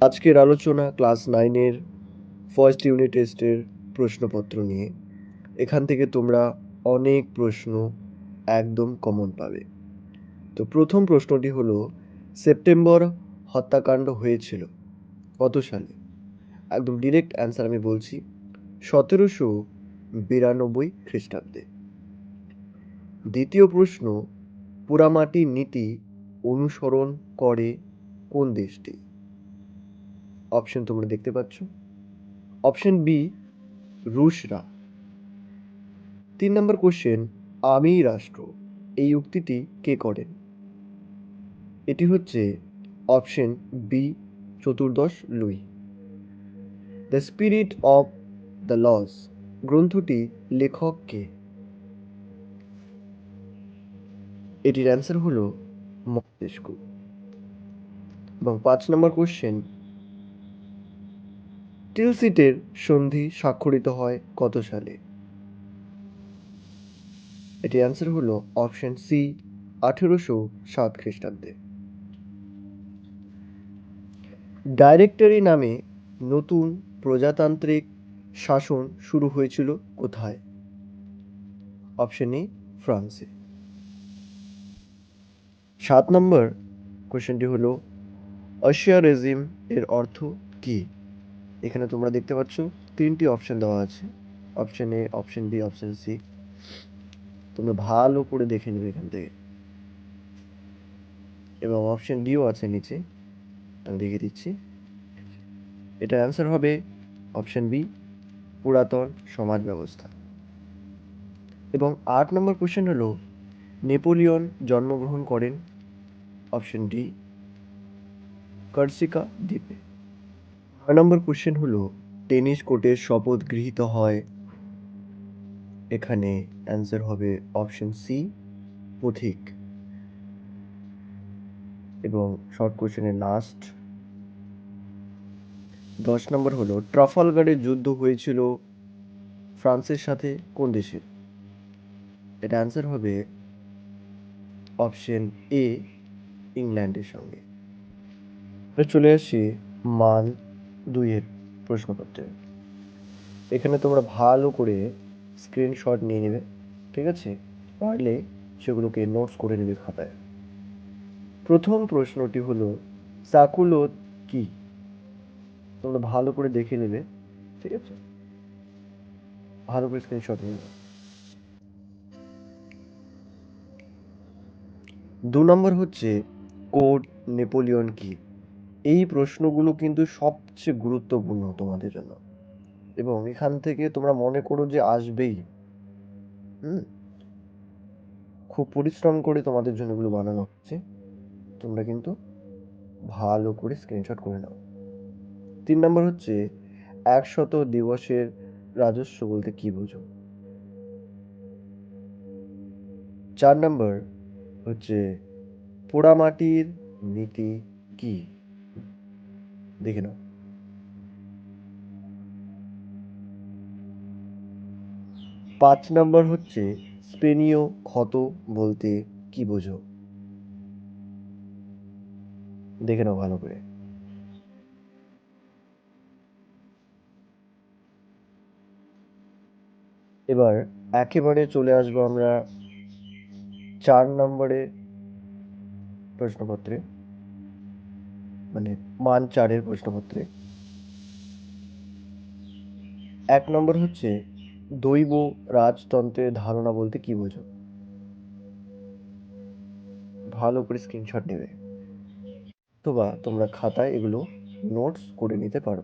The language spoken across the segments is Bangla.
আজকের আলোচনা ক্লাস 9-এর ফার্স্ট ইউনিট টেস্টের প্রশ্নপত্র নিয়ে। এখান থেকে তোমরা অনেক প্রশ্ন একদম কমন পাবে। তো প্রথম প্রশ্নটি হলো, সেপ্টেম্বর হত্যাকাণ্ড হয়েছিল কত সালে? একদম ডিরেক্ট অ্যান্সার আমি বলছি, 1792 খ্রিস্টাব্দে। দ্বিতীয় প্রশ্ন, পোড়ামাটির নীতি অনুসরণ করে কোন দেশটি? অপশন তোমরা দেখতে পাচ্ছ। অপশন বি, রুশরা। 3 নম্বর কোশ্চেন, আমিই রাষ্ট্র এই উক্তিটি কে করেন? এটি হচ্ছে অপশন বি, চতুর্দশ Louis. The spirit of the laws গ্রন্থটি লেখক কে? এটির অ্যান্সার হলো মন্তেস্কু। এবং 5 নম্বর কোশ্চেন, টিলসিটের সন্ধি স্বাক্ষরিত হয় কত সালে? এটির অ্যান্সার হলো অপশন সি, 1807 খ্রিস্টাব্দে। ডাইরেক্টরি নামে নতুন প্রজাতান্ত্রিক শাসন শুরু হয়েছিল কোথায়? অপশন এ, ফ্রান্সে। 7 নম্বর কোশ্চেনটি হলো, আশিয়া রেজিম এর অর্থ কি? এখানে তোমরা দেখতে পাচ্ছ 3টি অপশন দেওয়া আছে, option A, option B, option C. তোমরা ভালো করে দেখে নেবে এখান থেকে। এবং অপশন ডিও আছে নিচে, আমি দেখে দিচ্ছি। এটা অ্যান্সার হবে অপশন বি, পুরাতন সমাজ ব্যবস্থা। এবং 8 নম্বর কোশ্চেন হলো, নেপোলিয়ন জন্মগ্রহণ করেন? অপশন ডি, কর্সিকা দ্বীপে। 9 নম্বর কোশ্চেন হলো, টেনিস কোর্টের শপথ গৃহীত হয়? এখানে অ্যান্সার হবে অপশন সি, পথিক। এবং শর্ট কোশ্চেনের লাস্ট 10 নম্বর হলো, ট্রাফালগারের যুদ্ধ হয়েছিল ফ্রান্সের সাথে কোন দেশের? এটা অ্যান্সার হবে অপশন এ, ইংল্যান্ডের সঙ্গে। এবার চলে আসি মান 2 এর প্রশ্নপত্রে। এখানে তোমরা ভালো করে স্ক্রিনশট নিয়ে নেবে, ঠিক আছে? পারলে সেগুলোকে নোটস করে নেবে খাতায়। প্রথম প্রশ্নটি হলো, সাকুলোত কি? তোমরা ভালো করে দেখে নেবে, ঠিক আছে? ভালো করে স্ক্রিনশট নিয়ে নেবে। 2 নম্বর হচ্ছে, কোড নেপোলিয়ন কি? এই প্রশ্নগুলো কিন্তু সবচেয়ে গুরুত্বপূর্ণ তোমাদের জন্য, এবং এখান থেকে তোমরা মনে করো যে আসবেই। খুব পরিশ্রম করে তোমাদের জন্য এগুলো বানানো হচ্ছে, তোমরা কিন্তু ভালো করে স্ক্রিনশট করে নাও। 3 নম্বর হচ্ছে, 100 দিবসের রাজস্ব বলতে কি বোঝো? 4 নম্বর হচ্ছে, পোড়ামাটির নীতি কি? দেখে নাও। 5 নম্বর হচ্ছে, স্পেনীয় ক্ষত বলতে কি বোঝো? দেখে নাও ভালো করে। এবার একেবারে চলে আসবো আমরা 4 নম্বরের প্রশ্নপত্রে, মানে মান 4-এর প্রশ্নপত্রে। 1 নম্বর হচ্ছে, দৈব রাজতন্ত্রের ধারণা বলতে কি বোঝো? ভালো করে স্ক্রিনশট নেবে, অথবা তোমরা খাতায় এগুলো নোটস করে নিতে পারো।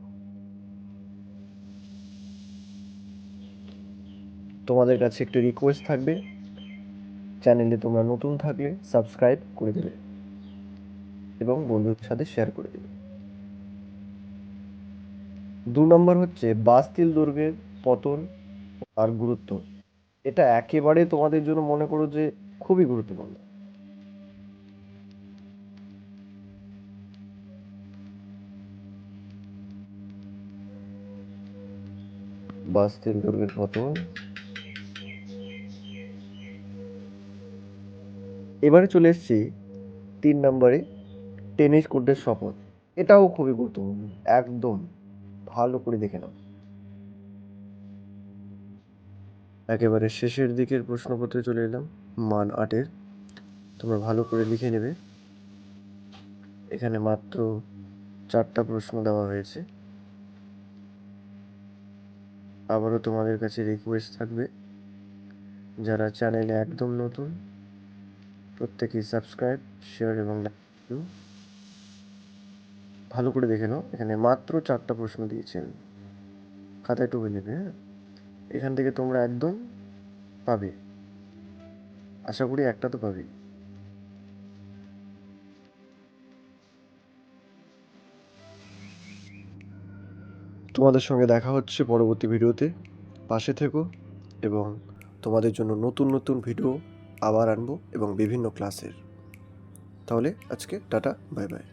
তোমাদের কাছে একটু রিকোয়েস্ট থাকবে, চ্যানেলে তোমরা নতুন থাকলে সাবস্ক্রাইব করে দেবে এবং বন্ধুদের সাথে শেয়ার করে দেবে। 2 নম্বর হচ্ছে, বাস্তিল দুর্গের পতন আর গুরুত্ব। এটা একেবারে তোমাদের জন্য মনে করো যে খুবই গুরুত্বপূর্ণ। বাস্তিল দুর্গের পতন। এবারে চলে এসেছি 3 নম্বরে, টেনিস কোর্টের শপথ। এটাও খুবই গুরুত্বপূর্ণ, একদম ভালো করে দেখে নাও। একেবারে শেষের দিকের প্রশ্নপত্রে চলে এলাম, মান 8-এর। তোমরা ভালো করে লিখে নেবে। এখানে মাত্র 4টা প্রশ্ন দেওয়া হয়েছে। আবারও তোমাদের কাছে রিকোয়েস্ট থাকবে, যারা চ্যানেলে একদম নতুন প্রত্যেকেই সাবস্ক্রাইব, শেয়ার এবং লাইক করো। ভালো করে দেখে নাও, এখানে মাত্র 4টা প্রশ্ন দিয়েছেন, খাতায় টুকে নেবে। হ্যাঁ, এখান থেকে তোমরা একদম পাবে, আশা করি একটা তো পাবে। তোমাদের সঙ্গে দেখা হচ্ছে পরবর্তী ভিডিওতে, পাশে থেকো এবং তোমাদের জন্য নতুন নতুন ভিডিও আবার আনবো এবং বিভিন্ন ক্লাসের। তাহলে আজকে টাটা, বাই বাই।